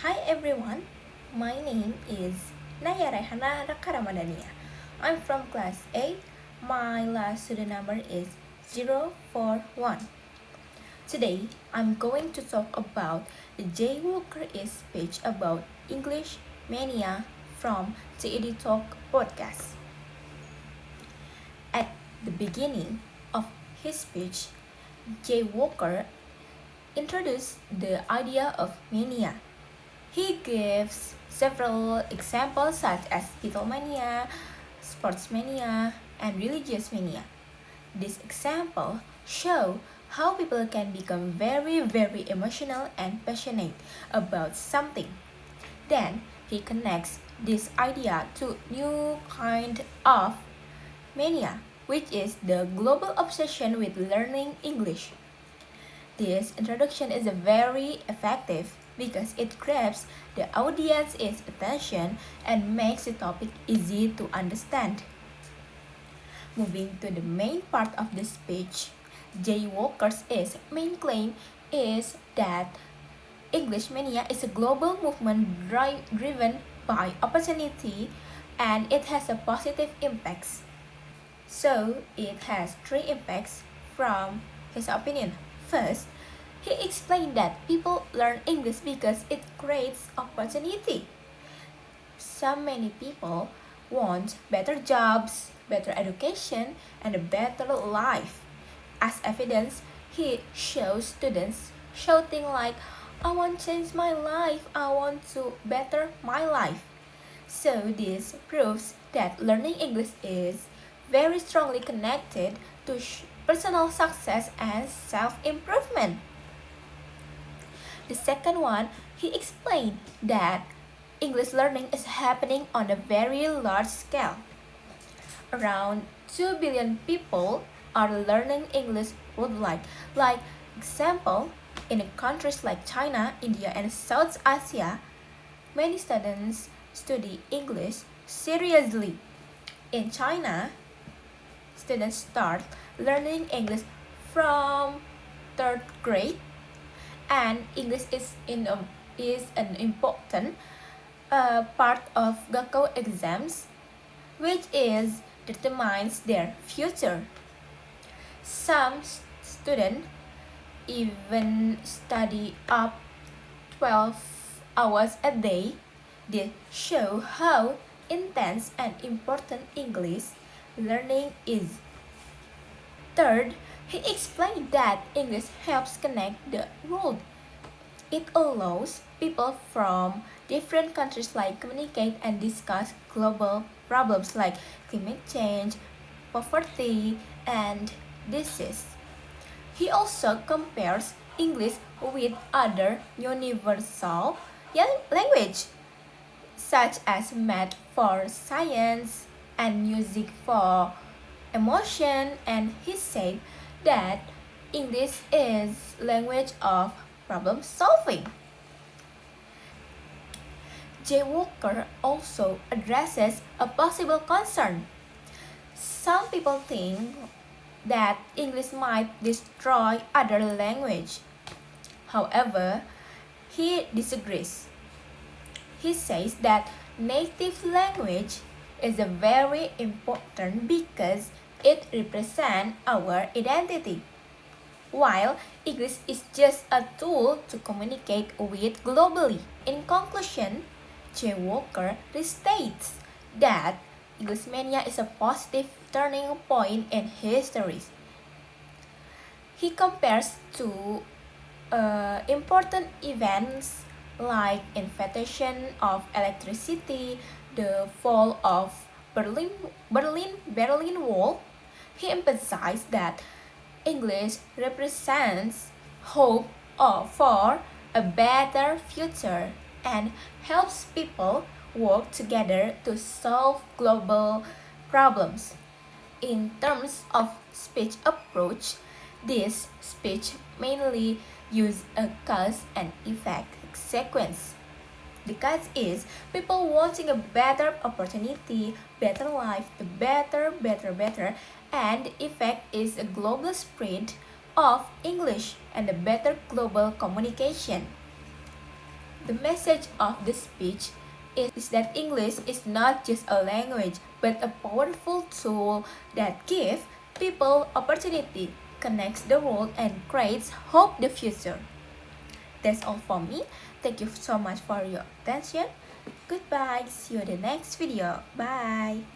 Hi everyone, my name is Naya Raihana R. I'm from class 8. My last student number is 041. Today, I'm going to talk about the Jay Walker speech about English mania from TED Talk podcast. At the beginning of his speech, Jay Walker introduced the idea of mania. He gives several examples such as Beatlemania, sportsmania, and religious mania. This example show how people can become very emotional and passionate about something. Then he connects this idea to new kind of mania, which is the global obsession with learning English. This introduction is very effective because it grabs the audience's attention and makes the topic easy to understand. Moving to the main part of the speech, Jay Walker's main claim is that English mania is a global movement driven by opportunity and it has a positive impacts. So it has three impacts from his opinion. First, he explained that people learn English because it creates opportunity. So many people want better jobs, better education, and a better life. As evidence, he shows students shouting like, I want to change my life, I want to better my life. So this proves that learning English is very strongly connected to personal success and self-improvement. The second one, he explained that English learning is happening on a very large scale. Around 2 billion people are learning English worldwide. Like example, in countries like China, India, and South Asia, many students study English seriously. In China, students start learning English from third grade, and English is an important part of Gakko exams, which is determines their future. Some students even study up 12 hours a day. This show how intense and important English learning is. Third, he explained that English helps connect the world. It allows people from different countries like communicate and discuss global problems like climate change, poverty, and disease. He also compares English with other universal language such as math for science and music for emotion, and he said that English is language of problem solving. Jay Walker also addresses a possible concern. Some people think that English might destroy other language. However, he disagrees. He says that native language is a very important because it represents our identity, while English is just a tool to communicate with globally. In conclusion, Jay Walker restates that English mania is a positive turning point in history. He compares to important events like invention of electricity, the fall of Berlin Wall. He emphasized that English represents hope for a better future and helps people work together to solve global problems. In terms of speech approach, this speech mainly use a cause and effect sequence. The cause is people wanting a better opportunity, better life, the better, and the effect is a global spread of English and a better global communication. The message of the speech is that English is not just a language, but a powerful tool that gives people opportunity, connects the world, and creates hope the future. That's all for me. Thank you so much for your attention. Goodbye. See you in the next video. Bye.